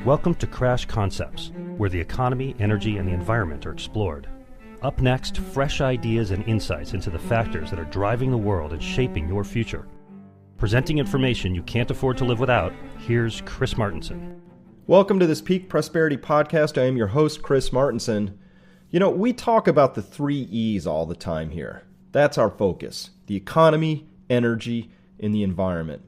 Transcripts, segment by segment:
Welcome to Crash Concepts, where the economy, energy, and the environment are explored. Up next, fresh ideas and insights into the factors that are driving the world and shaping your future. Presenting information you can't afford to live without, here's Chris Martenson. Welcome to this Peak Prosperity Podcast. I am your host, Chris Martenson. You know, we talk about the 3 E's all the time here. That's our focus: the economy, energy, and the environment.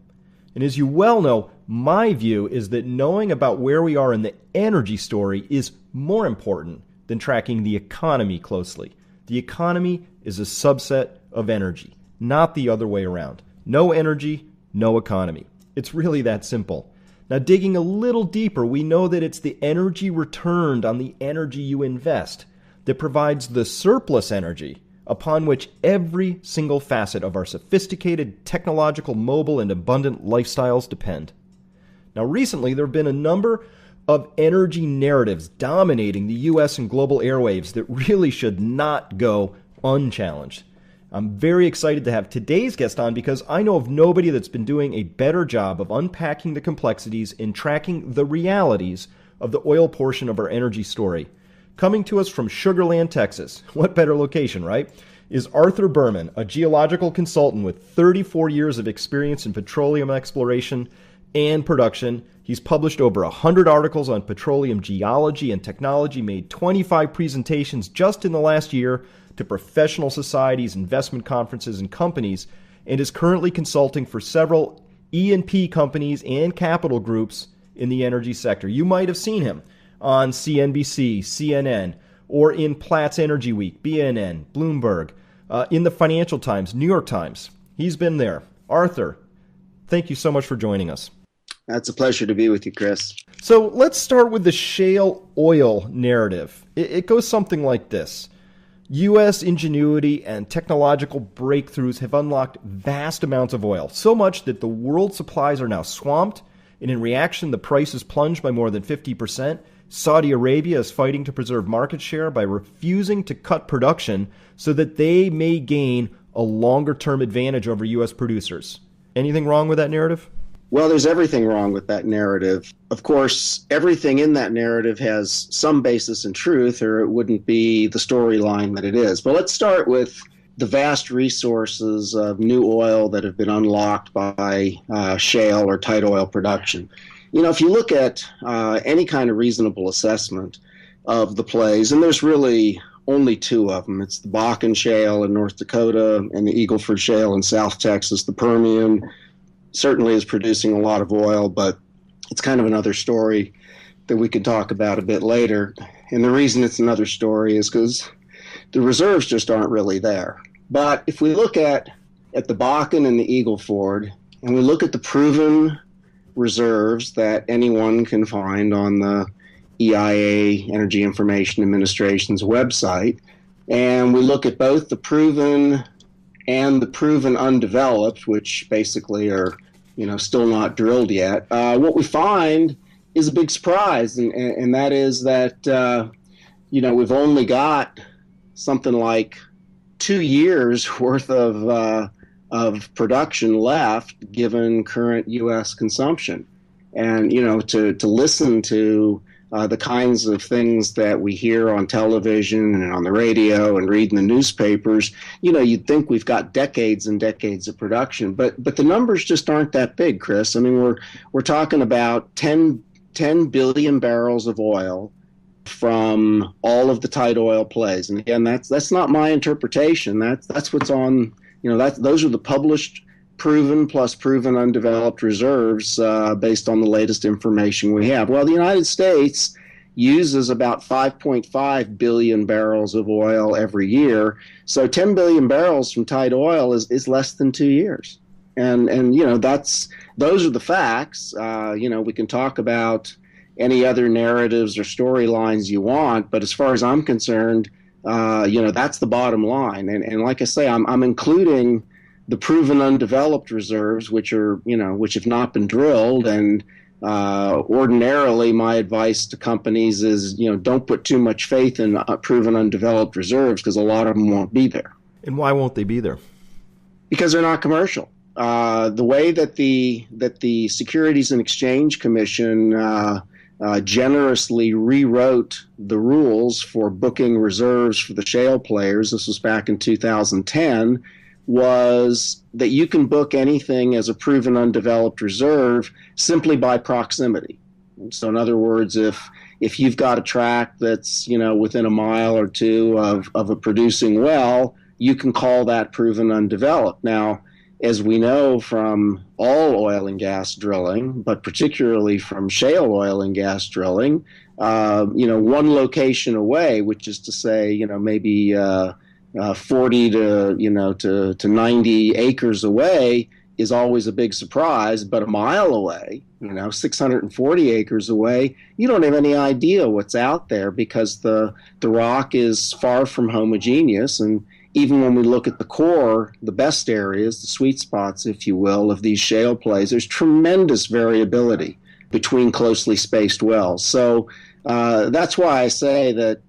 And as you well know, my view is that knowing about where we are in the energy story is more important than tracking the economy closely. The economy is a subset of energy, not the other way around. No energy, no economy. It's really that simple. Now, digging a little deeper, we know that it's the energy returned on the energy you invest that provides the surplus energy upon which every single facet of our sophisticated, technological, mobile, and abundant lifestyles depend. Now, recently, there have been a number of energy narratives dominating the U.S. and global airwaves that really should not go unchallenged. I'm very excited to have today's guest on because I know of nobody that's been doing a better job of unpacking the complexities and tracking the realities of the oil portion of our energy story. Coming to us from Sugar Land, Texas, what better location, right, is Arthur Berman, a geological consultant with 34 years of experience in petroleum exploration and production. He's published over 100 articles on petroleum geology and technology, made 25 presentations just in the last year to professional societies, investment conferences, and companies, and is currently consulting for several E&P companies and capital groups in the energy sector. You might have seen him on CNBC, CNN, or in Platts Energy Week, BNN, Bloomberg, in the Financial Times, New York Times. He's been there. Arthur, thank you so much for joining us. It's a pleasure to be with you, Chris. So let's start with the shale oil narrative. It goes something like this. U.S. ingenuity and technological breakthroughs have unlocked vast amounts of oil, so much that the world supplies are now swamped, and in reaction, the price has plunged by more than 50%. Saudi Arabia is fighting to preserve market share by refusing to cut production so that they may gain a longer-term advantage over U.S. producers. Anything wrong with that narrative? Well, there's everything wrong with that narrative. Of course, everything in that narrative has some basis in truth, or it wouldn't be the storyline that it is. But let's start with the vast resources of new oil that have been unlocked by shale or tight oil production. You know, if you look at any kind of reasonable assessment of the plays, and there's really only 2 of them. It's the Bakken Shale in North Dakota and the Eagle Ford Shale in South Texas. The Permian certainly is producing a lot of oil, but it's kind of another story that we could talk about a bit later. And the reason it's another story is because the reserves just aren't really there. But if we look at the Bakken and the Eagle Ford, and we look at the proven reserves that anyone can find on the EIA, Energy Information Administration's website, and we look at both the proven and the proven undeveloped, which basically are, still not drilled yet, what we find is a big surprise, and that is that, we've only got something like 2 years worth of production left given current U.S. consumption. And, to listen to the kinds of things that we hear on television and on the radio and read in the newspapers, you'd think we've got decades and decades of production, but the numbers just aren't that big, Chris. I mean, we're talking about 10 billion barrels of oil from all of the tight oil plays. And again, that's not my interpretation. That's what's on, those are the published proven plus proven undeveloped reserves based on the latest information we have. Well, the United States uses about 5.5 billion barrels of oil every year. So 10 billion barrels from tight oil is less than 2 years. And those are the facts. We can talk about any other narratives or storylines you want, but as far as I'm concerned, that's the bottom line. And like I say, I'm including the proven undeveloped reserves, which have not been drilled. And ordinarily, my advice to companies is, don't put too much faith in proven undeveloped reserves because a lot of them won't be there. And why won't they be there? Because they're not commercial. The way that the Securities and Exchange Commission generously rewrote the rules for booking reserves for the shale players, this was back in 2010, was that you can book anything as a proven undeveloped reserve simply by proximity. So in other words, if you've got a tract that's, within a mile or two of a producing well, you can call that proven undeveloped. Now, as we know from all oil and gas drilling, but particularly from shale oil and gas drilling, one location away, which is to say, maybe 40 to 90 acres away, is always a big surprise. But a mile away, 640 acres away, you don't have any idea what's out there because the rock is far from homogeneous. And even when we look at the core, the best areas, the sweet spots, if you will, of these shale plays, there's tremendous variability between closely spaced wells. So that's why I say that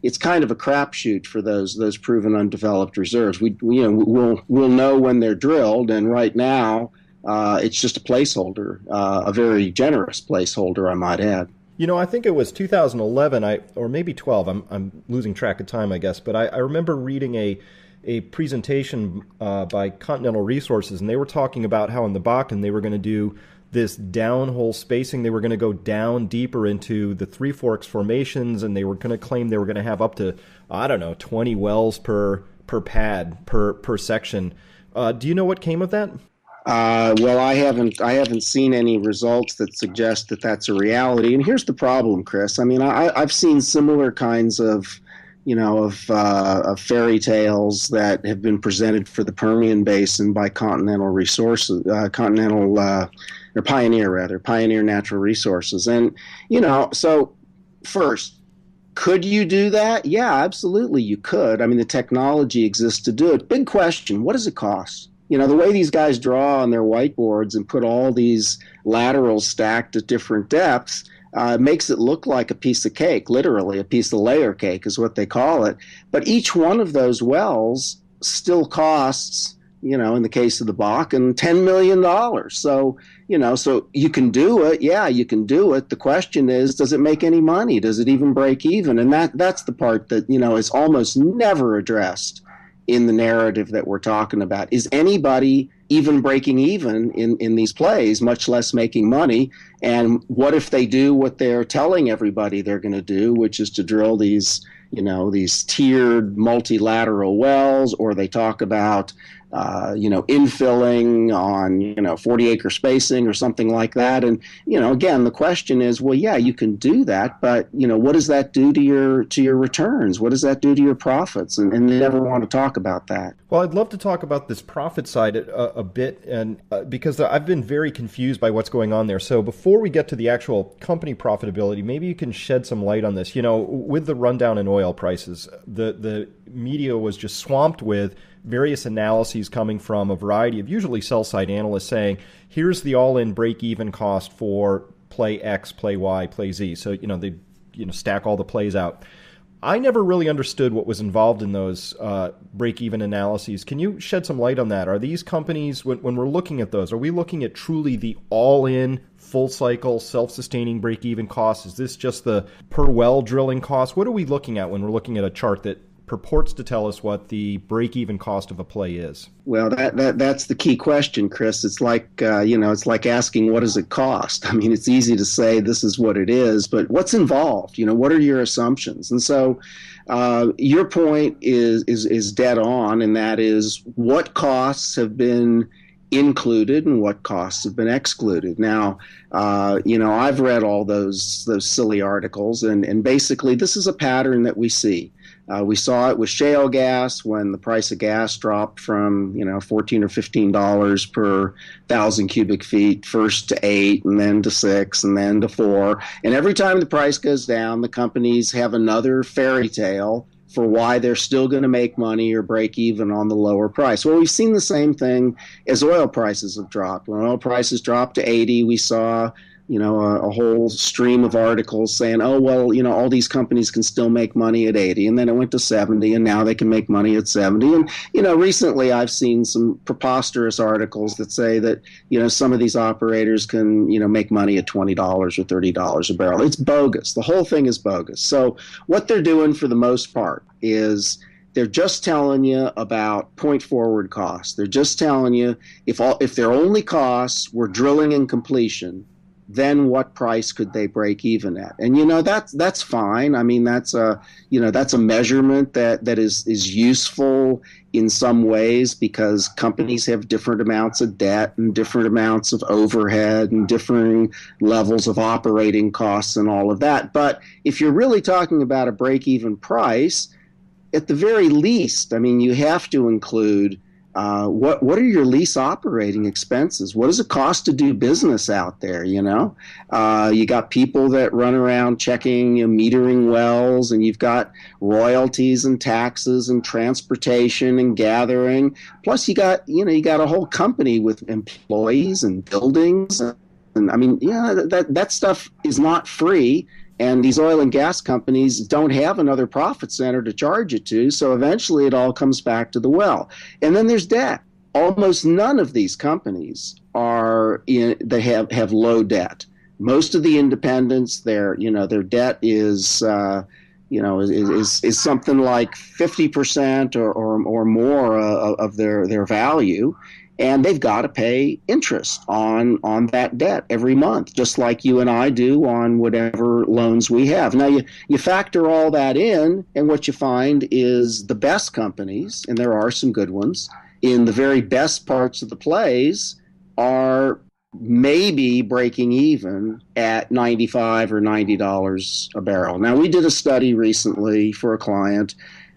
it's kind of a crapshoot for those proven undeveloped reserves. We'll know when they're drilled, and right now it's just a placeholder, a very generous placeholder, I might add. I think it was 2011, or maybe 12. I'm losing track of time, I guess. But I remember reading a presentation by Continental Resources, and they were talking about how in the Bakken they were going to do this downhole spacing. They were going to go down deeper into the Three Forks formations, and they were going to claim they were going to have up to, 20 wells per pad, per section. Do you know what came of that? Well, I haven't seen any results that suggest that that's a reality. And here's the problem, Chris. I mean, I've seen similar kinds of fairy tales that have been presented for the Permian Basin by Continental Resources, Pioneer Natural Resources. And, so first, could you do that? Yeah, absolutely you could. I mean, the technology exists to do it. Big question, what does it cost? The way these guys draw on their whiteboards and put all these laterals stacked at different depths makes it look like a piece of cake, literally a piece of layer cake is what they call it. But each one of those wells still costs, in the case of the Bakken, $10 million. So, so you can do it. Yeah, you can do it. The question is, does it make any money? Does it even break even? And that's the part that, is almost never addressed in the narrative that we're talking about. Is anybody even breaking even in these plays, much less making money? And what if they do what they're telling everybody they're going to do, which is to drill these tiered multilateral wells, or they talk about infilling on 40-acre spacing or something like that? And again, the question is, well, yeah, you can do that, but what does that do to your returns? What does that do to your profits? And they never want to talk about that. Well, I'd love to talk about this profit side a bit, and because I've been very confused by what's going on there. So before we get to the actual company profitability, maybe you can shed some light on this. With the rundown in oil prices, the media was just swamped with various analyses coming from a variety of usually sell-side analysts saying, here's the all-in break-even cost for play X, play Y, play Z. So, they stack all the plays out. I never really understood what was involved in those break-even analyses. Can you shed some light on that? Are these companies, when we're looking at those, are we looking at truly the all-in, full-cycle, self-sustaining break-even cost? Is this just the per-well drilling cost? What are we looking at when we're looking at a chart that purports to tell us what the break-even cost of a play is? Well, that's the key question, Chris. It's like it's like asking, what does it cost? I mean, it's easy to say this is what it is, but what's involved? What are your assumptions? And so, your point is dead on, and that is what costs have been included and what costs have been excluded. Now, I've read all those silly articles, and basically this is a pattern that we see. We saw it with shale gas when the price of gas dropped from, $14 or $15 per 1,000 cubic feet, first to $8, and then to $6, and then to $4. And every time the price goes down, the companies have another fairy tale for why they're still going to make money or break even on the lower price. Well, we've seen the same thing as oil prices have dropped. When oil prices dropped to 80, we saw a whole stream of articles saying, oh, well, all these companies can still make money at 80, and then it went to 70, and now they can make money at 70. And, recently I've seen some preposterous articles that say that, some of these operators can, make money at $20 or $30 a barrel. It's bogus. The whole thing is bogus. So what they're doing for the most part is they're just telling you about point forward costs. They're just telling you if their only costs were drilling and completion, then what price could they break even at? And that's fine. I mean, that's a measurement that is useful in some ways because companies have different amounts of debt and different amounts of overhead and differing levels of operating costs and all of that. But if you're really talking about a break even price, at the very least, I mean, you have to include what are your lease operating expenses? What does it cost to do business out there? You got people that run around checking, metering wells, and you've got royalties and taxes and transportation and gathering. Plus, you got a whole company with employees and buildings, and I mean, that stuff is not free. And these oil and gas companies don't have another profit center to charge it to. So eventually it all comes back to the well. And then there's debt. Almost none of these companies they have low debt. Most of the independents, their debt is something like 50% or more of their value. And they've got to pay interest on that debt every month, just like you and I do on whatever loans we have. Now, you factor all that in, and what you find is the best companies, and there are some good ones, in the very best parts of the plays are maybe breaking even at $95 or $90 a barrel. Now, we did a study recently for a client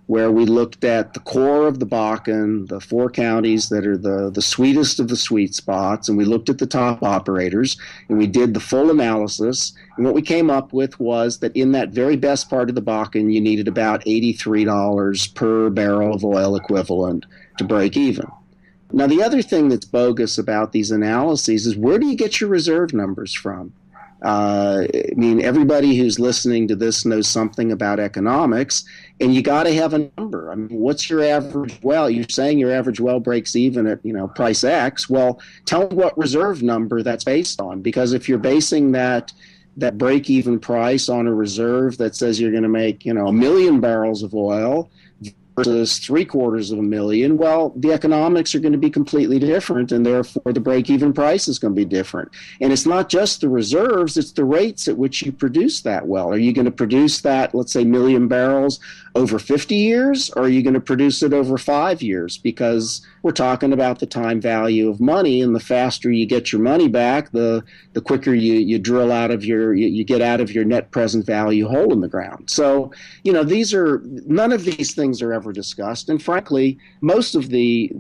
where we looked at the core of the Bakken, the 4 counties that are the sweetest of the sweet spots, and we looked at the top operators, and we did the full analysis. And what we came up with was that in that very best part of the Bakken, you needed about $83 per barrel of oil equivalent to break even. Now, the other thing that's bogus about these analyses is where do you get your reserve numbers from? I mean, everybody who's listening to this knows something about economics, and you got to have a number. I mean, what's your average well? You're saying your average well breaks even at, price X. Well, tell me what reserve number that's based on, because if you're basing that break-even price on a reserve that says you're going to make, 1 million barrels of oil versus 750,000, well, the economics are going to be completely different, and therefore the break-even price is going to be different. And it's not just the reserves, it's the rates at which you produce that well. Are you going to produce that, let's say, 1 million barrels over 50 years, or are you going to produce it over 5 years? Because we're talking about the time value of money, and the faster you get your money back, the quicker you drill out of you get out of your net present value hole in the ground. So, none of these things are ever discussed. And frankly, most of the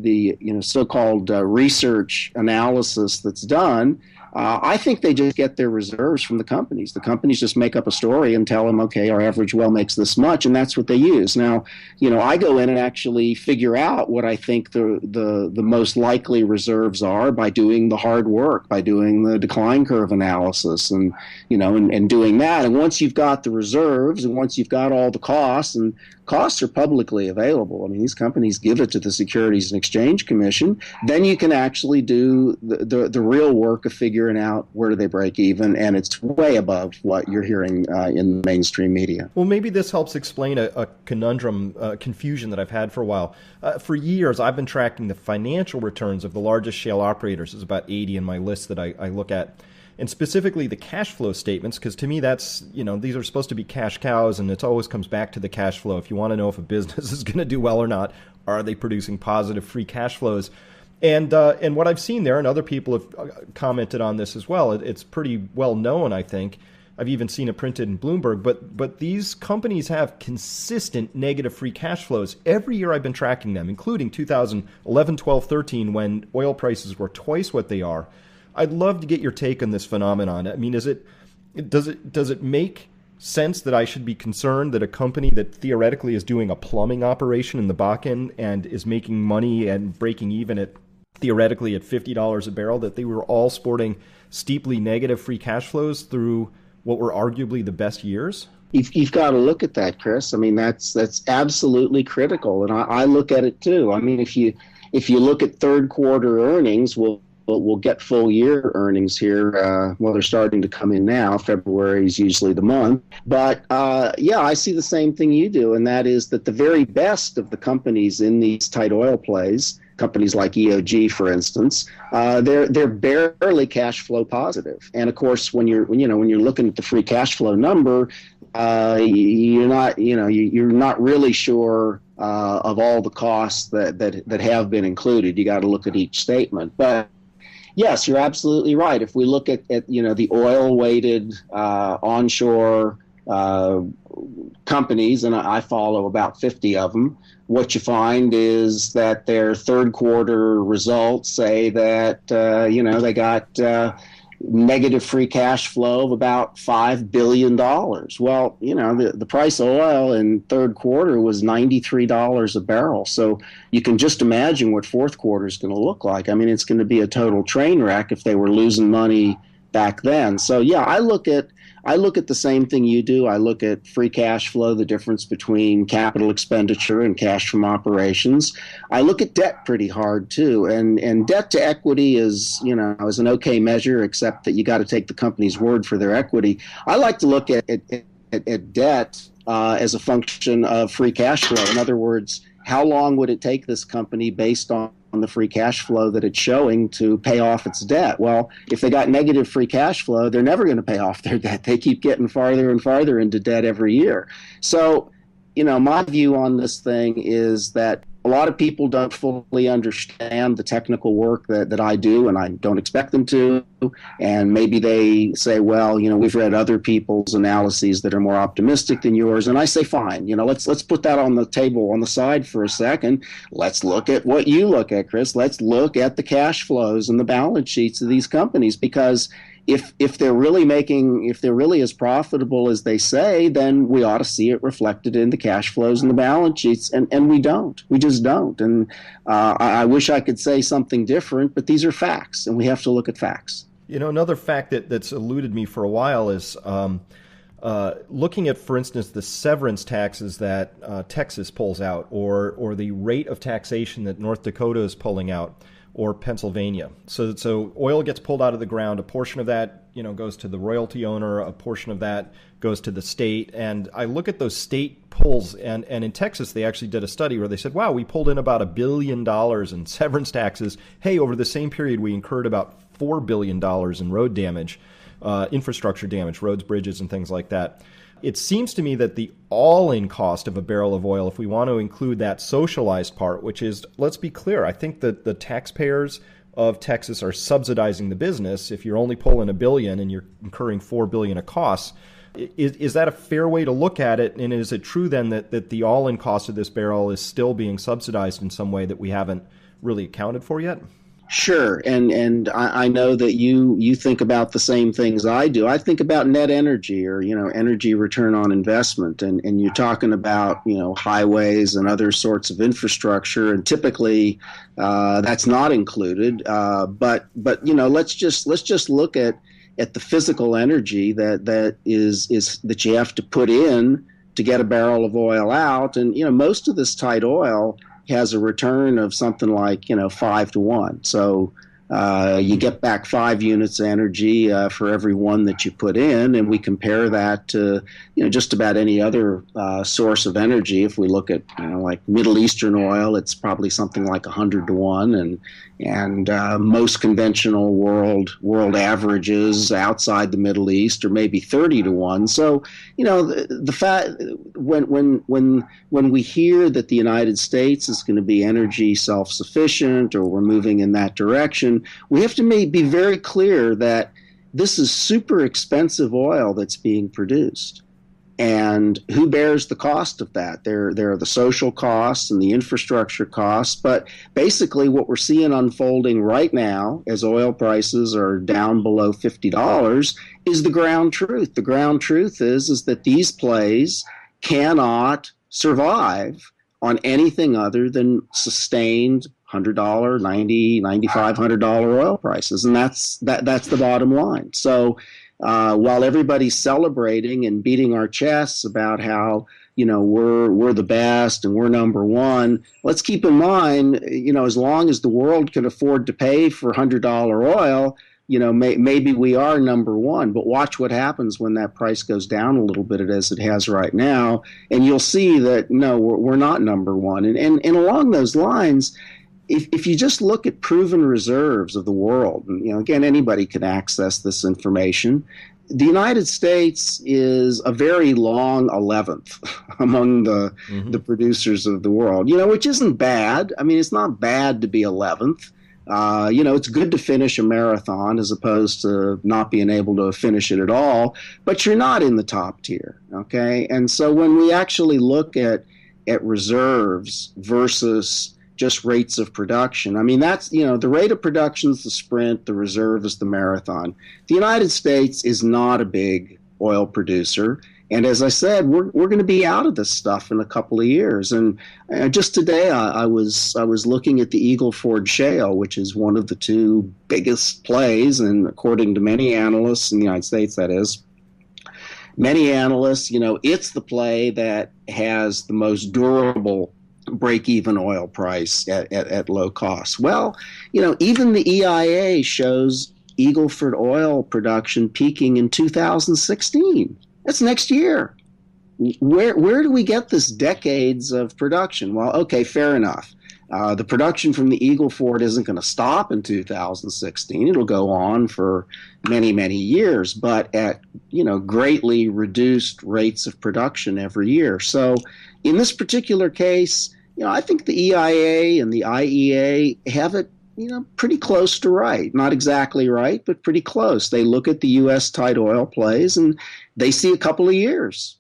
so-called research analysis that's done, I think they just get their reserves from the companies. The companies just make up a story and tell them, okay, our average well makes this much, and that's what they use. Now, I go in and actually figure out what I think the most likely reserves are by doing the hard work, by doing the decline curve analysis, and doing that. And once you've got the reserves, and once you've got all the costs, and costs are publicly available. I mean, these companies give it to the Securities and Exchange Commission. Then you can actually do the real work of figuring out where do they break even, and it's way above what you're hearing in the mainstream media. Well, maybe this helps explain a conundrum, confusion that I've had for a while. For years, I've been tracking the financial returns of the largest shale operators. There's about 80 in my list that I look at. And specifically the cash flow statements, because to me that's, these are supposed to be cash cows, and it always comes back to the cash flow. If you want to know if a business is going to do well or not, are they producing positive free cash flows? And what I've seen there, and other people have commented on this as well, it's pretty well known, I think. I've even seen it printed in Bloomberg, but these companies have consistent negative free cash flows. Every year I've been tracking them, including 2011, 12, 13, when oil prices were twice what they are. I'd love to get your take on this phenomenon. I mean, does it make sense that I should be concerned that a company that theoretically is doing a plumbing operation in the Bakken and is making money and breaking even at theoretically at $50 a barrel, that they were all sporting steeply negative free cash flows through what were arguably the best years? You've got to look at that, Chris. I mean, that's absolutely critical, and I look at it too. I mean, if you look at third quarter earnings, we'll get full year earnings here. Well, they're starting to come in now. February is usually the month, but yeah, I see the same thing you do, and that is that the very best of the companies in these tight oil plays, companies like EOG, for instance, they're barely cash flow positive. And of course, when you're looking at the free cash flow number, you're not really sure of all the costs that have been included. You got to look at each statement. But yes, you're absolutely right. If we look at the oil-weighted onshore companies, and I follow about 50 of them, what you find is that their third quarter results say that they got negative free cash flow of about $5 billion. Well, the price of oil in third quarter was $93 a barrel. So you can just imagine what fourth quarter is going to look like. I mean, it's going to be a total train wreck if they were losing money back then. So yeah, I look at the same thing you do. I look at free cash flow, the difference between capital expenditure and cash from operations. I look at debt pretty hard too, and debt to equity is an okay measure, except that you got to take the company's word for their equity. I like to look at debt as a function of free cash flow. In other words, how long would it take this company based on the free cash flow that it's showing to pay off its debt? Well, if they got negative free cash flow, they're never going to pay off their debt. They keep getting farther and farther into debt every year. So, my view on this thing is that a lot of people don't fully understand the technical work that I do, and I don't expect them to. And maybe they say, well, we've read other people's analyses that are more optimistic than yours. And I say, fine, let's put that on the table on the side for a second. Let's look at what you look at, Chris. Let's look at the cash flows and the balance sheets of these companies, because if they're really as profitable as they say, then we ought to see it reflected in the cash flows and the balance sheets, and we just don't. And I wish I could say something different, but these are facts, and we have to look at facts. Another fact that's eluded me for a while is looking at, for instance, the severance taxes that Texas pulls out, or the rate of taxation that North Dakota is pulling out, or Pennsylvania. So oil gets pulled out of the ground. A portion of that, goes to the royalty owner. A portion of that goes to the state. And I look at those state pulls, and in Texas, they actually did a study where they said, wow, we pulled in about $1 billion in severance taxes. Hey, over the same period, we incurred about $4 billion in road damage, infrastructure damage, roads, bridges, and things like that. It seems to me that the all-in cost of a barrel of oil, if we want to include that socialized part, which is, let's be clear, I think that the taxpayers of Texas are subsidizing the business. If you're only pulling $1 billion and you're incurring $4 billion of costs, is that a fair way to look at it? And is it true then that the all-in cost of this barrel is still being subsidized in some way that we haven't really accounted for yet? Sure, and I know that you think about the same things I do. I think about net energy, or energy return on investment, and you're talking about highways and other sorts of infrastructure, and typically that's not included. But let's just look at the physical energy that you have to put in to get a barrel of oil out, and most of this tight oil has a return of something like 5 to 1. So you get back 5 units of energy for every one that you put in, and we compare that to just about any other source of energy. If we look at like Middle Eastern oil, it's probably something like 100 to 1, and most conventional world averages outside the Middle East are maybe 30 to 1. So the fact when we hear that the United States is going to be energy self-sufficient, or we're moving in that direction, we have to be very clear that this is super expensive oil that's being produced. And who bears the cost of that? There are the social costs and the infrastructure costs. But basically what we're seeing unfolding right now, as oil prices are down below $50, is the ground truth. The ground truth is that these plays cannot survive on anything other than sustained $100, $90, $95, $100 oil prices. And that's the bottom line. So while everybody's celebrating and beating our chests about how, we're the best and we're number one, let's keep in mind, as long as the world can afford to pay for $100 oil, maybe we are number one, but watch what happens when that price goes down a little bit as it has right now. And you'll see that, no, we're not number one. And along those lines, if you just look at proven reserves of the world, and, again, anybody can access this information, the United States is a very long 11th among the producers of the world, which isn't bad. I mean, it's not bad to be 11th. It's good to finish a marathon as opposed to not being able to finish it at all, but you're not in the top tier, okay? And so when we actually look at reserves versus just rates of production, I mean, that's, the rate of production is the sprint, the reserve is the marathon. The United States is not a big oil producer. And as I said, we're going to be out of this stuff in a couple of years. And just today, I was looking at the Eagle Ford Shale, which is one of the two biggest plays, and according to many analysts in the United States, that is, many analysts, it's the play that has the most durable break-even oil price at low cost. Well, even the EIA shows Eagle Ford oil production peaking in 2016. That's next year. Where do we get this decades of production? Well, okay, fair enough. The production from the Eagle Ford isn't going to stop in 2016. It'll go on for many, many years, but at greatly reduced rates of production every year. So in this particular case, I think the EIA and the IEA have it pretty close to right. Not exactly right, but pretty close. They look at the U.S. tight oil plays and they see a couple of years,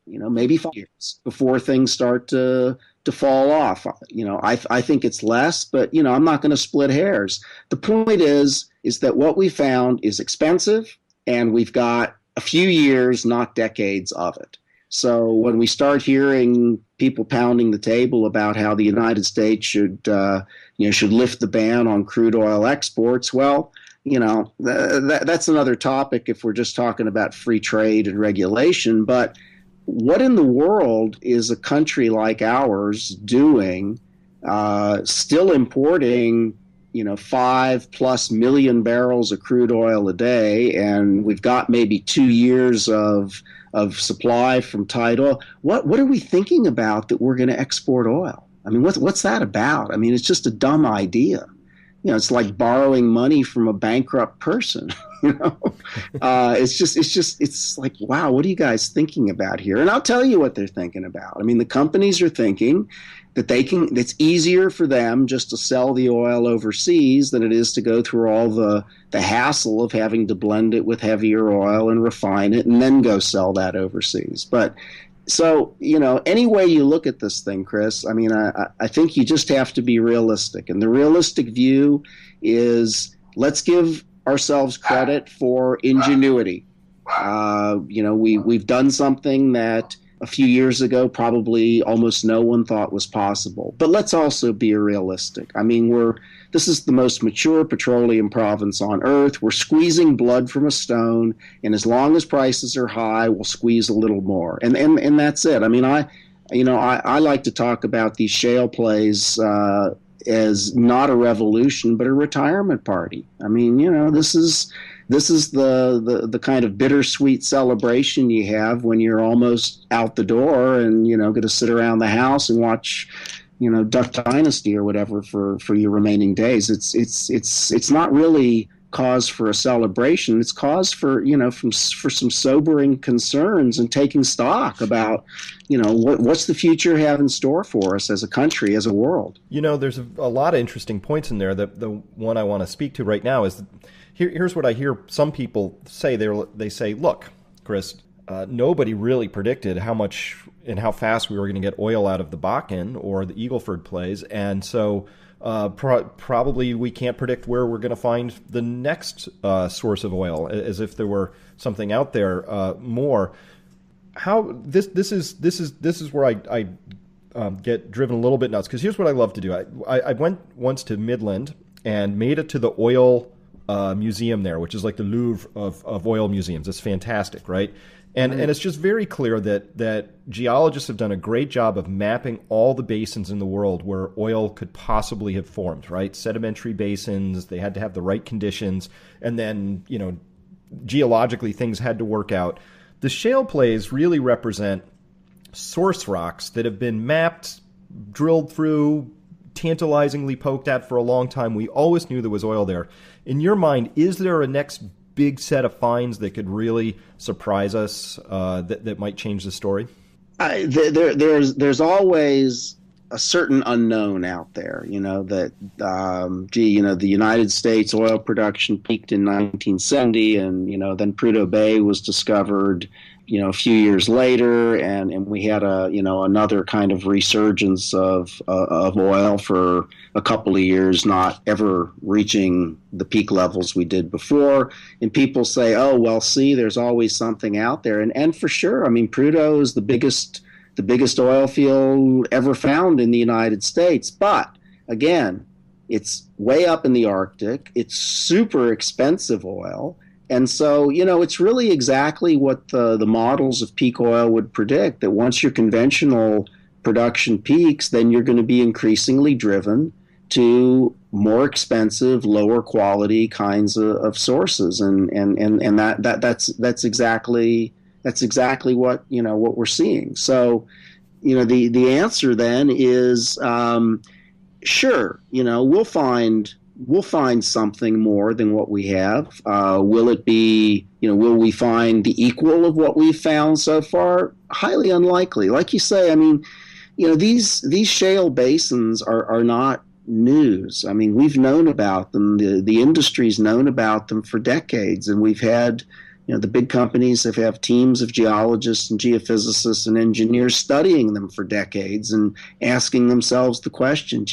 maybe 5 years before things start to fall off. I think it's less, but, I'm not going to split hairs. The point is that what we found is expensive and we've got a few years, not decades of it. So when we start hearing people pounding the table about how the United States should lift the ban on crude oil exports, well, that's another topic if we're just talking about free trade and regulation. But what in the world is a country like ours doing, still importing, 5+ million barrels of crude oil a day, and we've got maybe 2 years of supply from tight oil? What are we thinking about that we're going to export oil? I mean, what's that about? I mean, it's just a dumb idea. It's like borrowing money from a bankrupt person. It's like, wow, what are you guys thinking about here? And I'll tell you what they're thinking about. I mean, the companies are thinking that it's easier for them just to sell the oil overseas than it is to go through all the hassle of having to blend it with heavier oil and refine it and then go sell that overseas. But so, any way you look at this thing, Chris, I mean, I think you just have to be realistic. And the realistic view is let's give ourselves credit for ingenuity. We've done something that a few years ago probably almost no one thought was possible. But let's also be realistic. I mean, this is the most mature petroleum province on earth. We're squeezing blood from a stone, and as long as prices are high, we'll squeeze a little more. And that's it. I mean, I like to talk about these shale plays as not a revolution, but a retirement party. I mean, this is the kind of bittersweet celebration you have when you're almost out the door and, going to sit around the house and watch, Duck Dynasty or whatever for your remaining days. It's not really cause for a celebration. It's cause for, for some sobering concerns and taking stock about, what's the future have in store for us as a country, as a world. There's a lot of interesting points in there. The one I want to speak to right now is here's what I hear some people say. They say, look, Chris, nobody really predicted how much and how fast we were going to get oil out of the Bakken or the Eagle Ford plays. And so probably we can't predict where we're going to find the next source of oil, as if there were something out there more. How this is where I get driven a little bit nuts, because here's what I love to do. I went once to Midland and made it to the oil museum there, which is like the Louvre of oil museums. It's fantastic, right? And it's just very clear that geologists have done a great job of mapping all the basins in the world where oil could possibly have formed, right? Sedimentary basins, they had to have the right conditions, and then, geologically things had to work out. The shale plays really represent source rocks that have been mapped, drilled through, tantalizingly poked at for a long time. We always knew there was oil there. In your mind, is there a next big set of finds that could really surprise us, that might change the story? There's always a certain unknown out there, that, the United States oil production peaked in 1970, and, then Prudhoe Bay was discovered, a few years later, and we had another kind of resurgence of oil for a couple of years, not ever reaching the peak levels we did before. And people say, oh, well, see, there's always something out there. And for sure, I mean, Prudhoe is the biggest oil field ever found in the United States. But again, it's way up in the Arctic. It's super expensive oil. And so, it's really exactly what the models of peak oil would predict, that once your conventional production peaks, then you're going to be increasingly driven to more expensive, lower quality kinds of sources. And that's exactly what, what we're seeing. So, the answer then is, sure, we'll find something more than what we have. Will it be, will we find the equal of what we've found so far? Highly unlikely. Like you say, I mean, these shale basins are not news. I mean, we've known about them. The industry's known about them for decades, and we've had, the big companies have teams of geologists and geophysicists and engineers studying them for decades and asking themselves the question,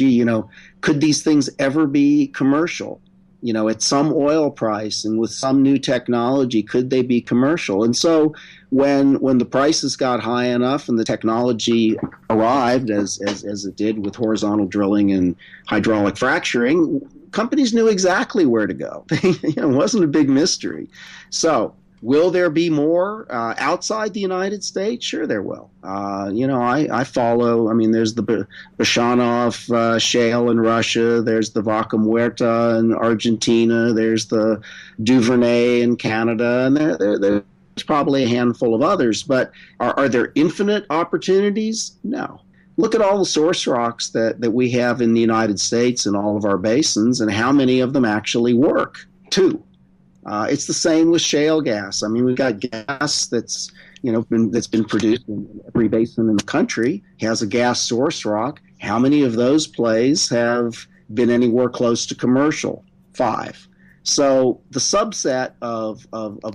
could these things ever be commercial? At some oil price and with some new technology, could they be commercial? And so when the prices got high enough and the technology arrived, as it did with horizontal drilling and hydraulic fracturing, companies knew exactly where to go. It wasn't a big mystery. So will there be more outside the United States? Sure, there will. I follow. I mean, there's the Bashanov shale in Russia. There's the Vaca Muerta in Argentina. There's the Duvernay in Canada, and there's probably a handful of others. But are there infinite opportunities? No. Look at all the source rocks that we have in the United States and all of our basins, and how many of them actually work. 2. It's the same with shale gas. I mean, we've got gas that's been produced in every basin in the country, has a gas source rock. How many of those plays have been anywhere close to commercial? 5. So the subset of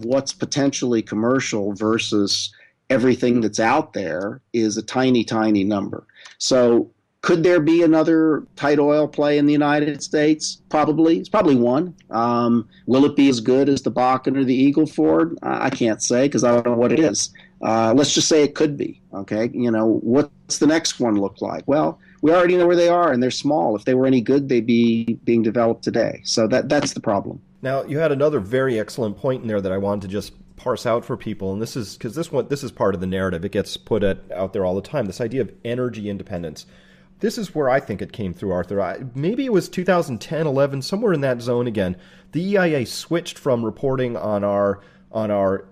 what's potentially commercial versus everything that's out there is a tiny, tiny number. So could there be another tight oil play in the United States? Probably. It's probably one. Will it be as good as the Bakken or the Eagle Ford? I can't say, because I don't know what it is. Let's just say it could be. Okay, what's the next one look like? Well, we already know where they are, and they're small. If they were any good, they'd be being developed today. So that's the problem. Now, you had another very excellent point in there that I wanted to just parse out for people, and this is because this is part of the narrative. It gets put out there all the time. This idea of energy independence. This is where I think it came through, Arthur. Maybe it was 2010, 11, somewhere in that zone again. The EIA switched from reporting on our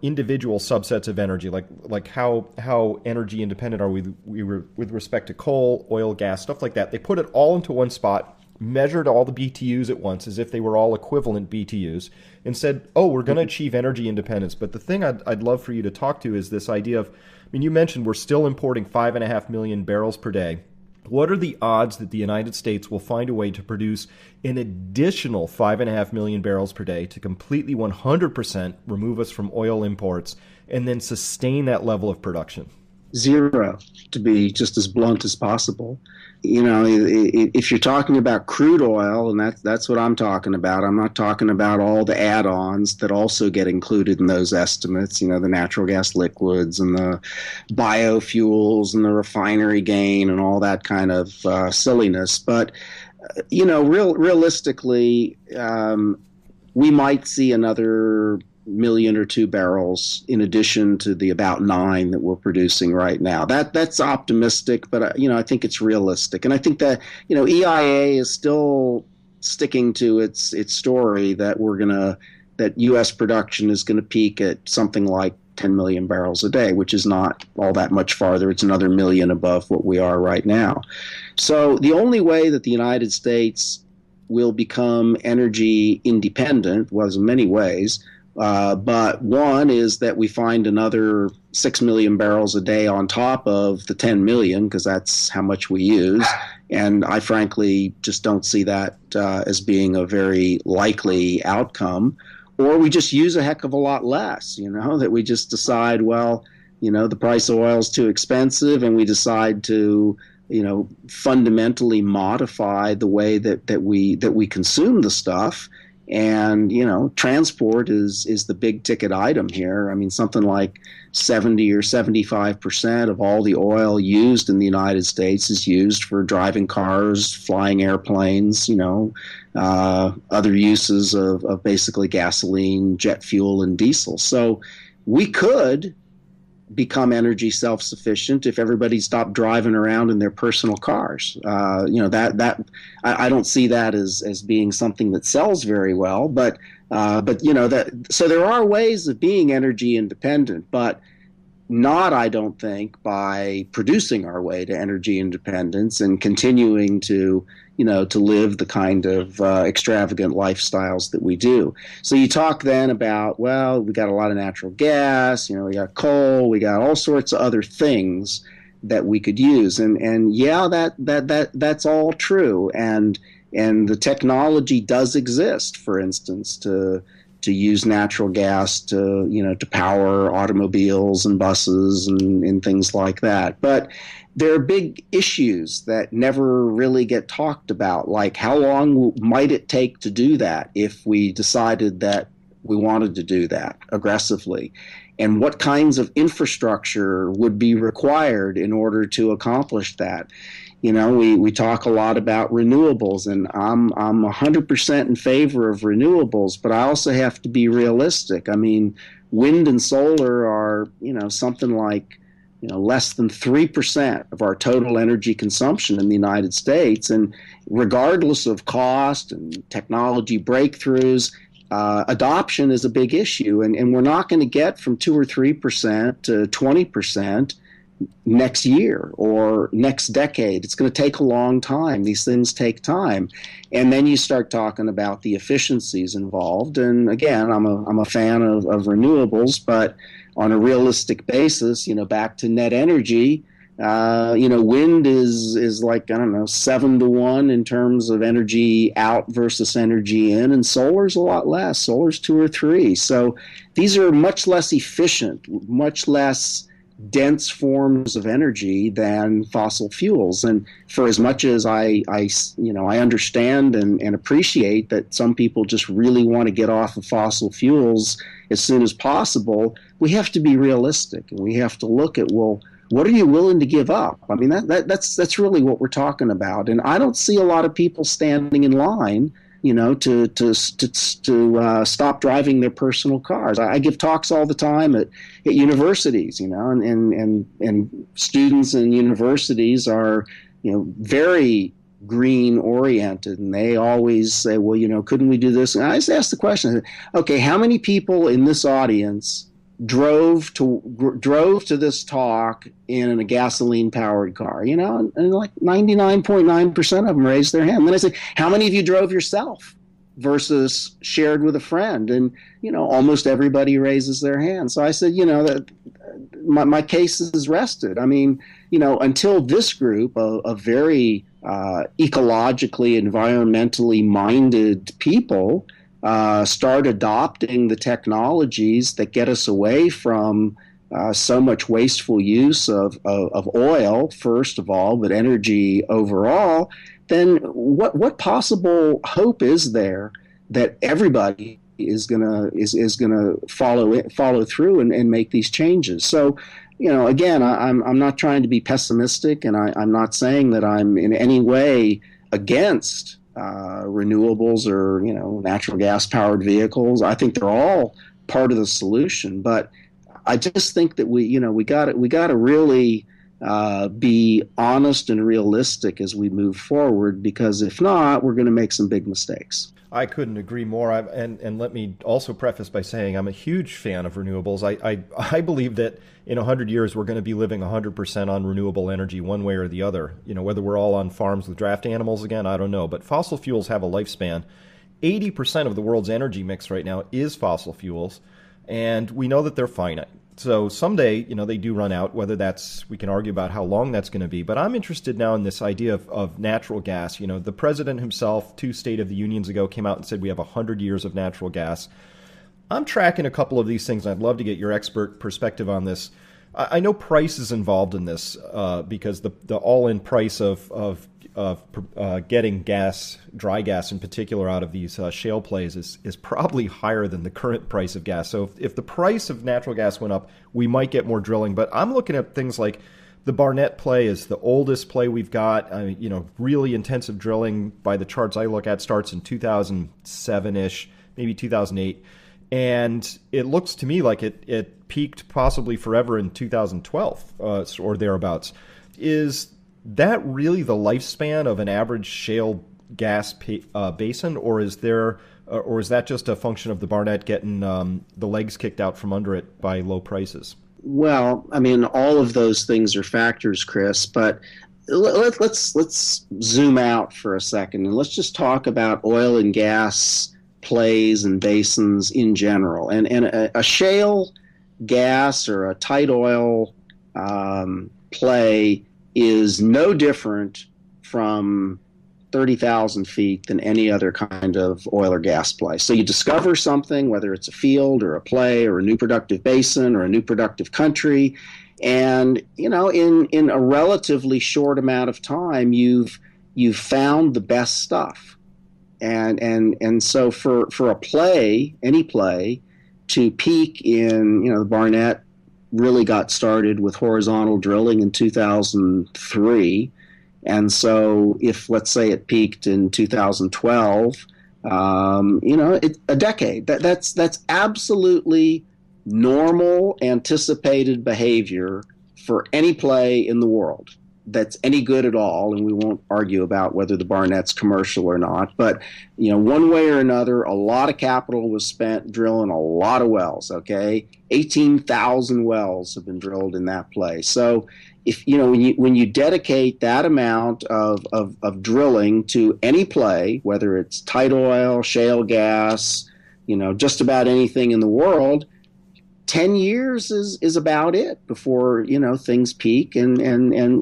individual subsets of energy, like how energy independent are we were with respect to coal, oil, gas, stuff like that. They put it all into one spot, measured all the BTUs at once as if they were all equivalent BTUs, and said, oh, we're going to achieve energy independence. But the thing I'd love for you to talk to is this idea of, I mean, you mentioned we're still importing 5.5 million barrels per day. What are the odds that the United States will find a way to produce an additional 5.5 million barrels per day to completely 100% remove us from oil imports and then sustain that level of production? Zero, to be just as blunt as possible. You know, if you're talking about crude oil, and that's what I'm talking about, I'm not talking about all the add-ons that also get included in those estimates, you know, the natural gas liquids and the biofuels and the refinery gain and all that kind of silliness. But, you know, realistically, we might see another million or two barrels in addition to the about 9 that we're producing right now. That's optimistic, but you know, I think it's realistic, and I think that, you know, EIA is still sticking to its story that that U.S. production is going to peak at something like 10 million barrels a day, which is not all that much farther. It's another million above what we are right now. So the only way that the United States will become energy independent was in many ways. But one is that we find another 6 million barrels a day on top of the 10 million, because that's how much we use. And I frankly just don't see that as being a very likely outcome. Or we just use a heck of a lot less, you know, that we just decide, well, you know, the price of oil is too expensive, and we decide to, you know, fundamentally modify the way that we consume the stuff. And, you know, transport is the big ticket item here. I mean, something like 70 or 75% of all the oil used in the United States is used for driving cars, flying airplanes, you know, other uses of basically gasoline, jet fuel, and diesel. So we could become energy self-sufficient if everybody stopped driving around in their personal cars. You know, that I don't see that as being something that sells very well, but you know, that, so there are ways of being energy independent, but not, I don't think, by producing our way to energy independence and continuing to, you know, to live the kind of extravagant lifestyles that we do. So you talk then about, well, we got a lot of natural gas, you know, we got coal, we got all sorts of other things that we could use, and yeah, that's all true, and the technology does exist, for instance, to use natural gas to, you know, to power automobiles and buses and things like that. But there are big issues that never really get talked about, like how long might it take to do that if we decided that we wanted to do that aggressively, and what kinds of infrastructure would be required in order to accomplish that. You know, we talk a lot about renewables, and I'm 100% in favor of renewables, but I also have to be realistic. I mean, wind and solar are, you know, something like, you know, less than 3% of our total energy consumption in the United States, and regardless of cost and technology breakthroughs, adoption is a big issue, and we're not going to get from 2 or 3% to 20% next year or next decade. It's going to take a long time. These things take time. And then you start talking about the efficiencies involved. And again, I'm a fan of renewables, but on a realistic basis, you know, back to net energy, you know, wind is like, I don't know, 7-to-1 in terms of energy out versus energy in, and solar's a lot less. Solar's 2 or 3. So these are much less efficient, much less dense forms of energy than fossil fuels. And for as much as I understand and appreciate that some people just really want to get off of fossil fuels as soon as possible, we have to be realistic, and we have to look at, well, what are you willing to give up? I mean, that's really what we're talking about. And I don't see a lot of people standing in line, you know, to stop driving their personal cars. I give talks all the time at universities, you know, and students in universities are, you know, very green oriented, and they always say, well, you know, couldn't we do this? And I just ask the question, okay, how many people in this audience drove to this talk in a gasoline powered car, you know, and like 99.9% of them raised their hand. And then I say, how many of you drove yourself versus shared with a friend? And, you know, almost everybody raises their hand. So I said, you know, that my case is rested. I mean, you know, until this group of very ecologically, environmentally minded people start adopting the technologies that get us away from, so much wasteful use of oil, first of all, but energy overall, then what possible hope is there that everybody is gonna follow through and make these changes? So, again, I'm not trying to be pessimistic, and I'm not saying that I'm in any way against renewables or natural gas powered vehicles. I think they're all part of the solution, but I just think that we got to really be honest and realistic as we move forward, because if not, we're going to make some big mistakes. I couldn't agree more. And let me also preface by saying I'm a huge fan of renewables. I believe that in 100 years we're going to be living 100% on renewable energy one way or the other. Whether we're all on farms with draft animals again, I don't know. But fossil fuels have a lifespan. 80% of the world's energy mix right now is fossil fuels, and we know that they're finite. So someday, they do run out, whether we can argue about how long that's going to be. But I'm interested now in this idea of natural gas. The president himself, 2 State of the Unions ago, came out and said we have 100 years of natural gas. I'm tracking a couple of these things. I'd love to get your expert perspective on this. I know price is involved in this because the all-in price of getting gas, dry gas in particular, out of these shale plays is probably higher than the current price of gas. So if the price of natural gas went up, we might get more drilling. But I'm looking at things like the Barnett play is the oldest play we've got. Really intensive drilling by the charts I look at starts in 2007-ish, maybe 2008. And it looks to me like it peaked possibly forever in 2012 or thereabouts. Is that really the lifespan of an average shale gas basin, or is that just a function of the Barnett getting the legs kicked out from under it by low prices? Well, all of those things are factors, Chris, but let's zoom out for a second and let's just talk about oil and gas plays and basins in general. And a shale gas or a tight oil play is no different from 30,000 feet than any other kind of oil or gas play. So you discover something, whether it's a field or a play or a new productive basin or a new productive country, and in a relatively short amount of time, you've found the best stuff. And so for a play, any play, to peak in, the Barnett really got started with horizontal drilling in 2003. And so if, let's say, it peaked in 2012, a decade. That's absolutely normal, anticipated behavior for any play in the world that's any good at all, and we won't argue about whether the Barnett's commercial or not, but one way or another, a lot of capital was spent drilling a lot of wells. 18,000 wells have been drilled in that play. So if when you dedicate that amount of drilling to any play, whether it's tight oil, shale gas, just about anything in the world, 10 years is about it before, things peak and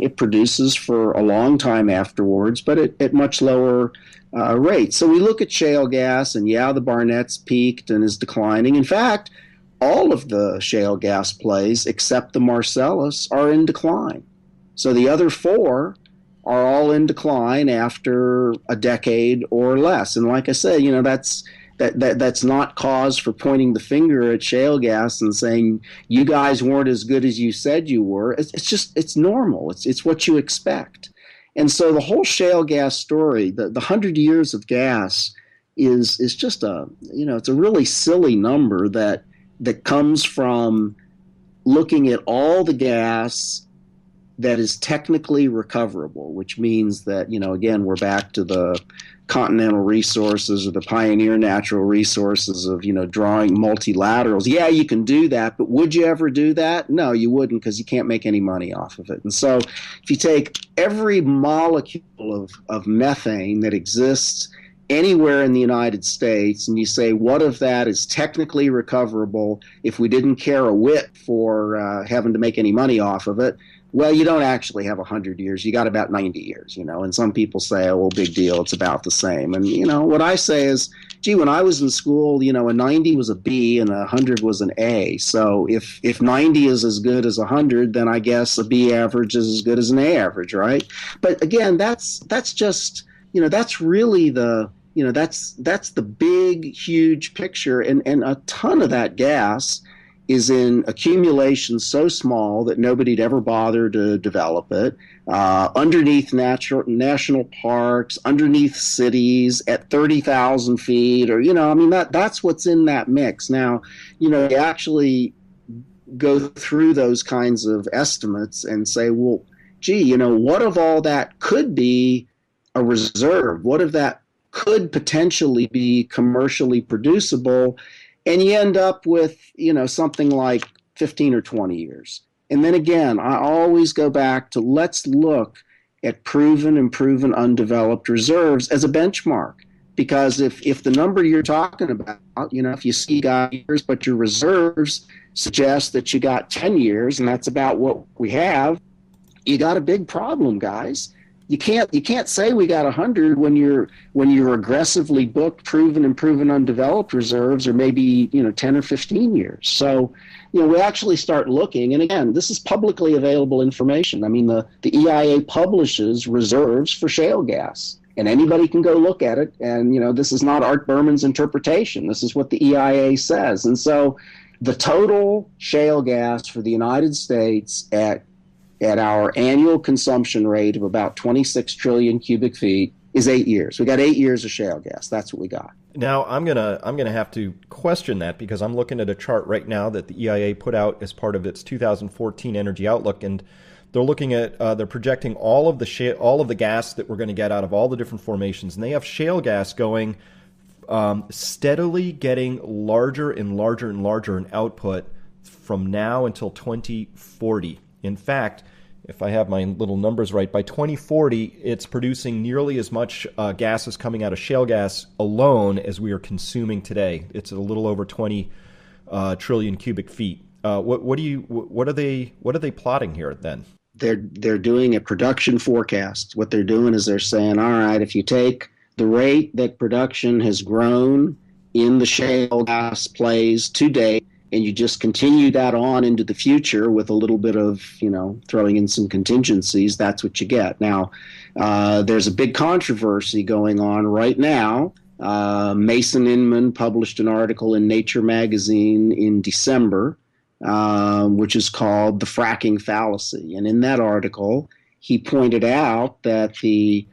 it produces for a long time afterwards, but at much lower rates. So we look at shale gas and the Barnett's peaked and is declining. In fact, all of the shale gas plays except the Marcellus are in decline. So the other 4 are all in decline after a decade or less. And like I said, that's not cause for pointing the finger at shale gas and saying you guys weren't as good as you said you were. It's normal. It's what you expect. And so the whole shale gas story, the 100 years of gas, is just it's a really silly number that comes from looking at all the gas that is technically recoverable, which means that again we're back to the Continental Resources or the Pioneer Natural Resources of, drawing multilaterals. Yeah, you can do that, but would you ever do that? No, you wouldn't, because you can't make any money off of it. And so if you take every molecule of methane that exists anywhere in the United States, and you say, what if that is technically recoverable if we didn't care a whit for having to make any money off of it? Well, you don't actually have 100 years. You got about 90 years, and some people say, oh, well, big deal, it's about the same. And, what I say is, gee, when I was in school, a 90 was a B and a 100 was an A. So if 90 is as good as 100, then I guess a B average is as good as an A average, right? But again, that's just, that's really that's the big, huge picture. And a ton of that gas is in accumulation so small that nobody'd ever bother to develop it, underneath national parks, underneath cities, at 30,000 feet, or, that's what's in that mix. Now, you actually go through those kinds of estimates and say, well, gee, what if all that could be a reserve? What if that could potentially be commercially producible? And you end up with, something like 15 or 20 years. And then again, I always go back to let's look at proven and proven undeveloped reserves as a benchmark. Because if the number you're talking about, if you see years, but your reserves suggest that you got 10 years, and that's about what we have, you got a big problem, guys. You can't say we got 100 when you're aggressively booked proven and proven undeveloped reserves, or maybe 10 or 15 years. So we actually start looking, and again, this is publicly available information. I mean, the EIA publishes reserves for shale gas, and anybody can go look at it. And this is not Art Berman's interpretation. This is what the EIA says. And so the total shale gas for the United States at our annual consumption rate of about 26 trillion cubic feet is 8 years. We got 8 years of shale gas. That's what we got. Now, I'm gonna have to question that, because I'm looking at a chart right now that the EIA put out as part of its 2014 Energy Outlook, and they're looking at they're projecting all of the gas that we're going to get out of all the different formations, and they have shale gas going steadily getting larger and larger and larger in output from now until 2040. In fact, if I have my little numbers right, by 2040, it's producing nearly as much gas as coming out of shale gas alone as we are consuming today. It's a little over 20 trillion cubic feet. What are they plotting here then? They're doing a production forecast. What they're doing is they're saying, all right, if you take the rate that production has grown in the shale gas plays to date, and you just continue that on into the future with a little bit of, throwing in some contingencies, that's what you get. Now, there's a big controversy going on right now. Mason Inman published an article in Nature magazine in December, which is called The Fracking Fallacy. And in that article, he pointed out that the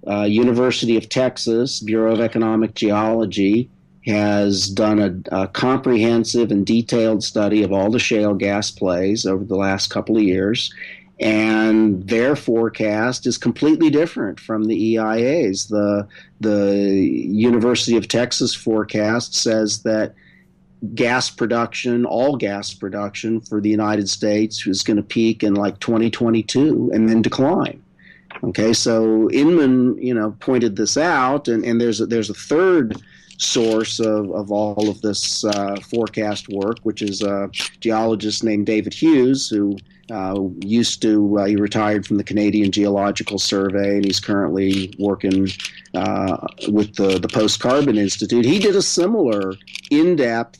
University of Texas Bureau of Economic Geology has done a comprehensive and detailed study of all the shale gas plays over the last couple of years, and their forecast is completely different from the EIA's. The University of Texas forecast says that all gas production for the United States is going to peak in like 2022 and then decline. Okay, so Inman, pointed this out, and there's a third source of all of this forecast work, which is a geologist named David Hughes, who he retired from the Canadian Geological Survey, and he's currently working with the Post-Carbon Institute. He did a similar in-depth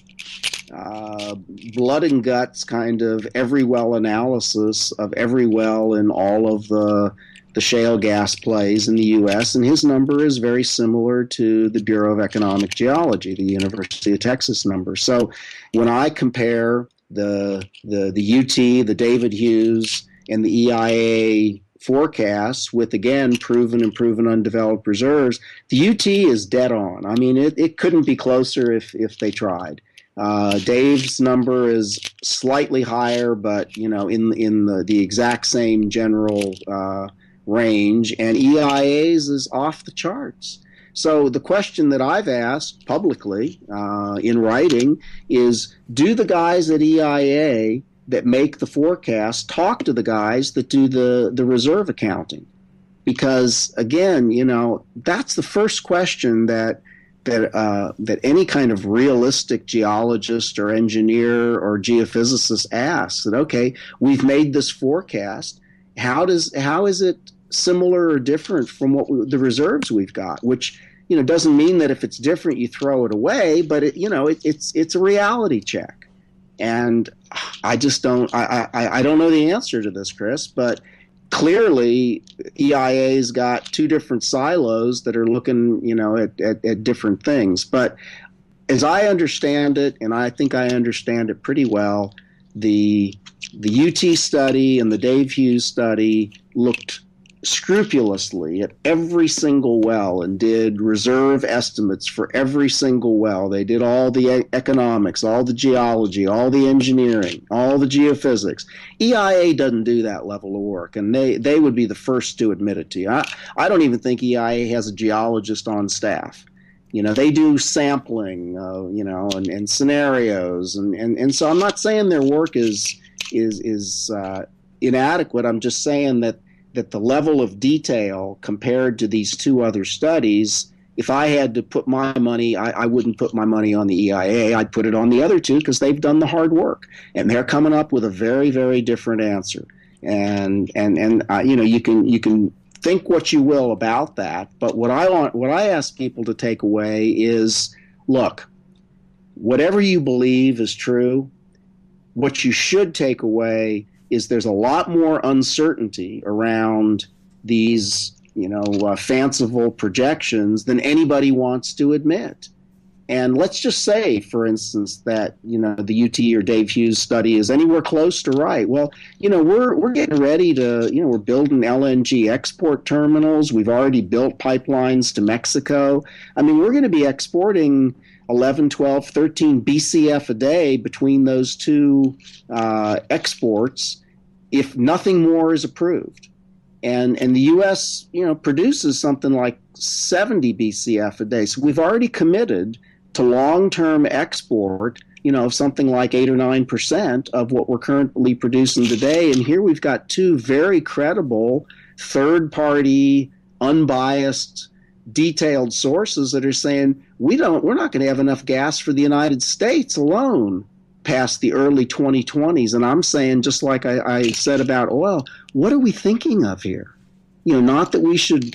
blood and guts kind of every well analysis of every well in all of the shale gas plays in the U.S., and his number is very similar to the Bureau of Economic Geology, the University of Texas number. So when I compare the UT, the David Hughes, and the EIA forecasts with, again, proven and proven undeveloped reserves, the UT is dead on. I mean, it couldn't be closer if they tried. Dave's number is slightly higher, but in the exact same general range, and EIA's is off the charts. So the question that I've asked publicly in writing is, do the guys at EIA that make the forecast talk to the guys that do the reserve accounting? because again, that's the first question that any kind of realistic geologist or engineer or geophysicist asks. That, okay, we've made this forecast. How is it similar or different from the reserves we've got? Which doesn't mean that if it's different you throw it away, but it's a reality check. And I just don't know the answer to this, Chris, but clearly EIA's got two different silos that are looking, at different things. But as I understand it, and I think I understand it pretty well, the UT study and the Dave Hughes study looked scrupulously at every single well and did reserve estimates for every single well. They did all the economics, all the geology, all the engineering, all the geophysics. EIA doesn't do that level of work, and they would be the first to admit it to you. I don't even think EIA has a geologist on staff. They do sampling, and scenarios, and so I'm not saying their work is inadequate. I'm just saying that the level of detail compared to these two other studies, if I had to put my money, I wouldn't put my money on the EIA. I'd put it on the other two because they've done the hard work, and they're coming up with a very, very different answer. And you can think what you will about that, but what I ask people to take away is, look, whatever you believe is true. What you should take away is there's a lot more uncertainty around these, fanciful projections than anybody wants to admit. And let's just say, for instance, that, the UT or Dave Hughes study is anywhere close to right. Well, we're getting ready to, we're building LNG export terminals. We've already built pipelines to Mexico. I mean, we're going to be exporting 11, 12, 13 BCF a day between those two exports if nothing more is approved. And the U.S., produces something like 70 BCF a day. So we've already committed to long-term export, of something like 8 or 9% of what we're currently producing today. And here we've got two very credible, third-party, unbiased, detailed sources that are saying we're not going to have enough gas for the United States alone past the early 2020s. And I'm saying, just like I said about oil, what are we thinking of here? Not that we should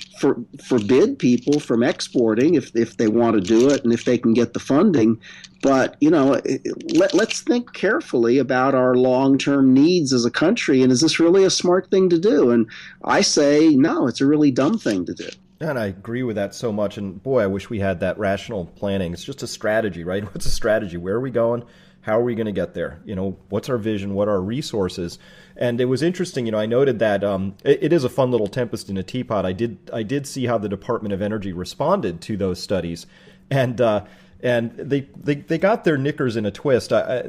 forbid people from exporting if they want to do it and if they can get the funding, but let's think carefully about our long-term needs as a country, and is this really a smart thing to do? And I say no, it's a really dumb thing to do. And I agree with that so much. And boy, I wish we had that rational planning. It's just a strategy, right? What's a strategy? Where are we going? How are we going to get there? What's our vision? What are our resources? And it was interesting, I noted that it is a fun little tempest in a teapot. I did see how the Department of Energy responded to those studies, and they got their knickers in a twist. I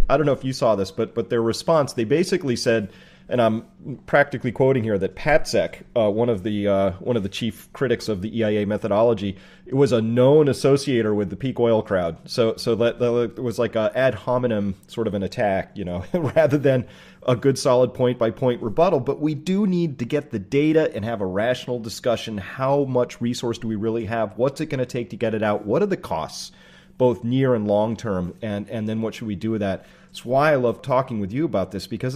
don't know if you saw this, but their response, they basically said, and I'm practically quoting here, that Patsek, one of the chief critics of the EIA methodology, was a known associator with the peak oil crowd. So that it was like a ad hominem sort of an attack, rather than a good solid point by point rebuttal. But we do need to get the data and have a rational discussion. How much resource do we really have? What's it going to take to get it out? What are the costs, both near and long term? And then what should we do with that? It's why I love talking with you about this, because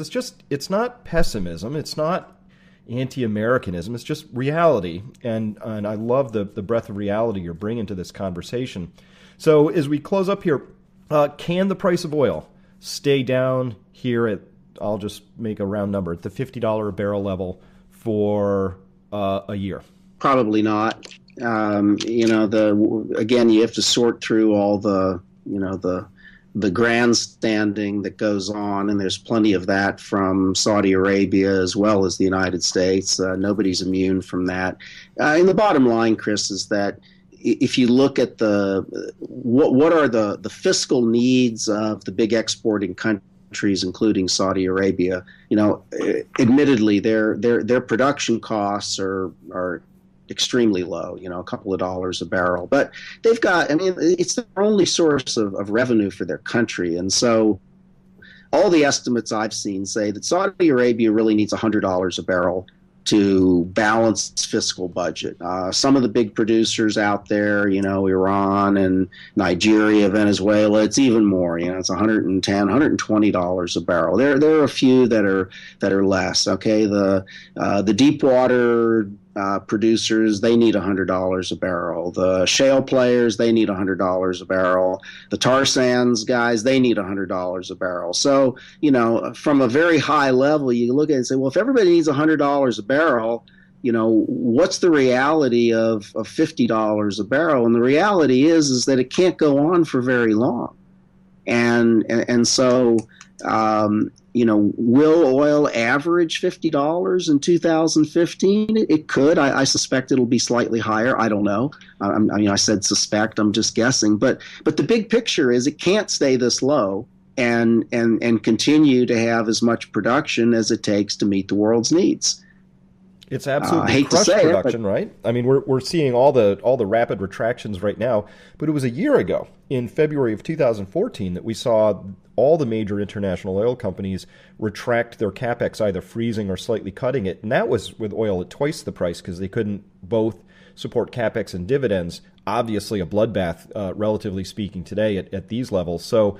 it's not pessimism. It's not anti-Americanism. It's just reality. And I love the breadth of reality you're bringing to this conversation. So as we close up here, can the price of oil stay down here at, I'll just make a round number, at the $50 a barrel level for a year? Probably not. Again, you have to sort through all the grandstanding that goes on, and there's plenty of that from Saudi Arabia as well as the United States. Nobody's immune from that. And the bottom line, Chris, is that if you look at what are the fiscal needs of the big exporting countries, including Saudi Arabia, admittedly their production costs are extremely low, a couple of dollars a barrel. But they've got, it's their only source of revenue for their country. And so all the estimates I've seen say that Saudi Arabia really needs $100 a barrel to balance its fiscal budget. Some of the big producers out there, Iran and Nigeria, Venezuela, it's even more. It's $110, $120 a barrel. There are a few that are less. Okay, the deep water producers, they need $100 a barrel. The shale players, they need $100 a barrel. The tar sands guys, they need $100 a barrel. So, from a very high level, you look at it and say, well, if everybody needs $100 a barrel, what's the reality of $50 a barrel? And the reality is that it can't go on for very long. And so, will oil average $50 in 2015? It could. I suspect it'll be slightly higher. I don't know. I said suspect. I'm just guessing. But the big picture is it can't stay this low and continue to have as much production as it takes to meet the world's needs. It's absolutely crushed production, right? I mean, we're seeing all the rapid retractions right now, but it was a year ago, in February of 2014, that we saw all the major international oil companies retract their capex, either freezing or slightly cutting it, and that was with oil at twice the price because they couldn't both support capex and dividends. Obviously, a bloodbath, relatively speaking, today at these levels. So,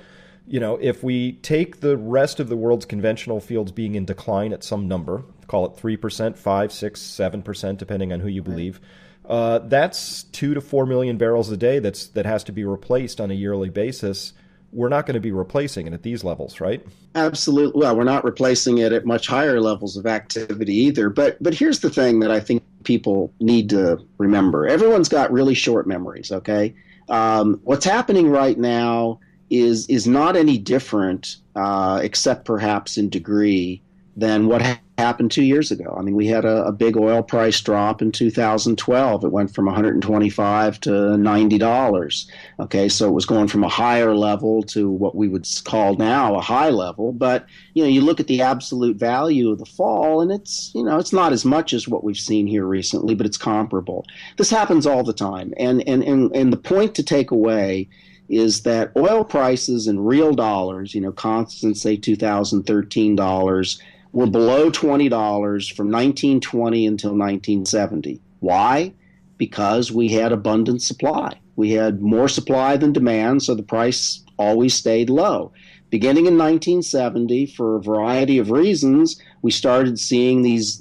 if we take the rest of the world's conventional fields being in decline at some number, call it 3%, 5, 6, 7%, depending on who you believe, that's 2 to 4 million barrels a day that has to be replaced on a yearly basis. We're not going to be replacing it at these levels, right? Absolutely. Well, we're not replacing it at much higher levels of activity either. But here's the thing that I think people need to remember. Everyone's got really short memories, okay? What's happening right now is not any different, except perhaps in degree, than what happened 2 years ago. I mean, we had a big oil price drop in 2012. It went from $125 to $90. Okay, so it was going from a higher level to what we would call now a high level. But you look at the absolute value of the fall, and it's not as much as what we've seen here recently, but it's comparable. This happens all the time, and the point to take away is that oil prices in real dollars, constant, say 2013 dollars, were below $20 from 1920 until 1970. Why? Because we had abundant supply. We had more supply than demand, so the price always stayed low. Beginning in 1970, for a variety of reasons, we started seeing these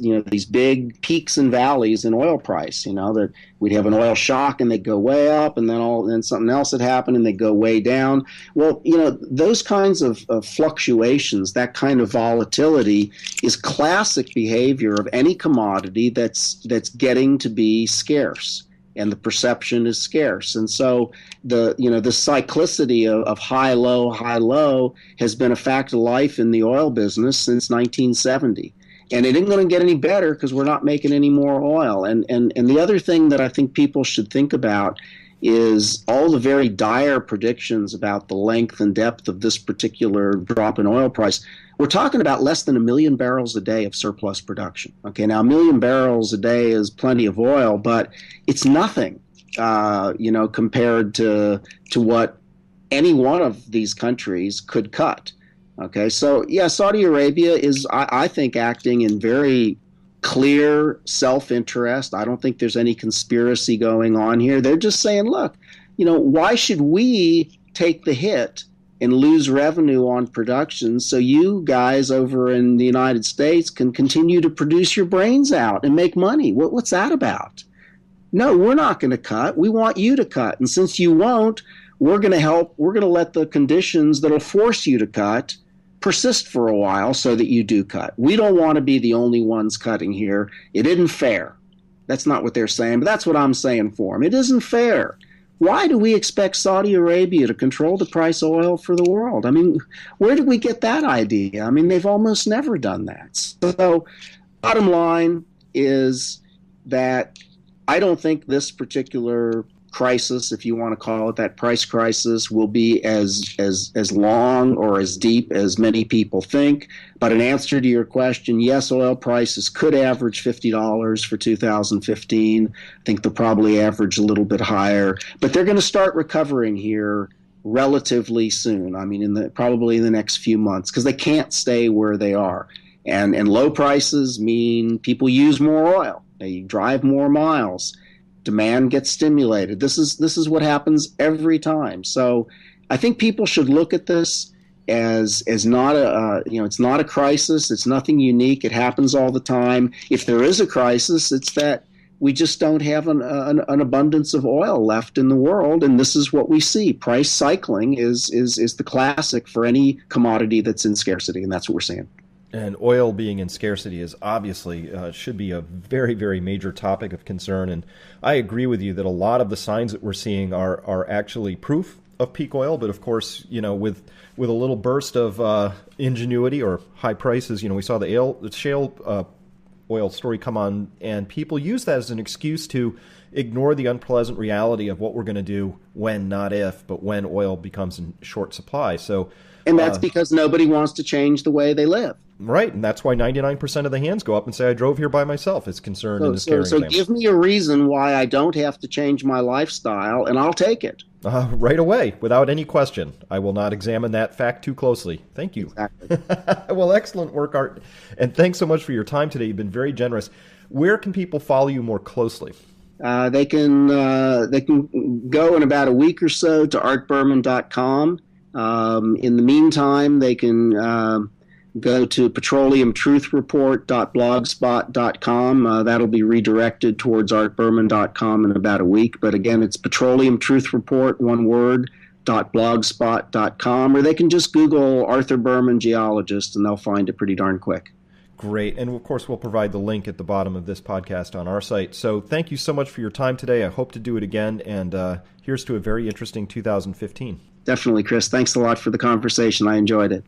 big peaks and valleys in oil price. That we'd have an oil shock and they'd go way up, and then something else had happened and they'd go way down. Well, those kinds of fluctuations, that kind of volatility, is classic behavior of any commodity that's getting to be scarce. And the perception is scarce. And so the cyclicity of high, low has been a fact of life in the oil business since 1970. And it ain't going to get any better because we're not making any more oil. And the other thing that I think people should think about is all the very dire predictions about the length and depth of this particular drop in oil price. We're talking about less than 1 million barrels a day of surplus production. Okay, now 1 million barrels a day is plenty of oil, but it's nothing, compared to what any one of these countries could cut. Okay, so yeah, Saudi Arabia is, I think, acting in very clear self-interest. I don't think there's any conspiracy going on here. They're just saying, look, why should we take the hit and lose revenue on production so you guys over in the United States can continue to produce your brains out and make money? What's that about? No, we're not going to cut. We want you to cut. And since you won't, we're going to help. We're going to let the conditions that'll force you to cut persist for a while so that you do cut. We don't want to be the only ones cutting here. It isn't fair. That's not what they're saying, but that's what I'm saying for them. It isn't fair. Why do we expect Saudi Arabia to control the price of oil for the world? I mean, where did we get that idea? I mean, they've almost never done that. So, bottom line is that I don't think this particular crisis, if you want to call it that, price crisis, will be as long or as deep as many people think. But in answer to your question, yes, oil prices could average $50 for 2015. I think they'll probably average a little bit higher, but they're going to start recovering here relatively soon. I mean, probably in the next few months, because they can't stay where they are. And low prices mean people use more oil. They drive more miles. Demand gets stimulated. This is what happens every time. So I think people should look at this as not it's not a crisis. It's nothing unique. It happens all the time. If there is a crisis, it's that we just don't have an abundance of oil left in the world, and this is what we see. Price cycling is the classic for any commodity that's in scarcity, and that's what we're seeing. And oil being in scarcity is obviously should be a very, very major topic of concern. And I agree with you that a lot of the signs that we're seeing are actually proof of peak oil. But of course, with a little burst of ingenuity or high prices, we saw the shale oil story come on, and people use that as an excuse to ignore the unpleasant reality of what we're going to do when, not if, but when oil becomes in short supply. And that's because nobody wants to change the way they live. Right, and that's why 99% of the hands go up and say, I drove here by myself. It's concerned in this carrying So give me a reason why I don't have to change my lifestyle, and I'll take it. Right away, without any question. I will not examine that fact too closely. Thank you. Exactly. Well, excellent work, Art. And thanks so much for your time today. You've been very generous. Where can people follow you more closely? They can go in about a week or so to artberman.com. In the meantime, they can go to petroleumtruthreport.blogspot.com. That'll be redirected towards artberman.com in about a week. But again, it's petroleumtruthReport, one word, .blogspot.com, or they can just Google Arthur Berman geologist, and they'll find it pretty darn quick. Great. And of course, we'll provide the link at the bottom of this podcast on our site. So thank you so much for your time today. I hope to do it again. And here's to a very interesting 2015. Definitely, Chris. Thanks a lot for the conversation. I enjoyed it.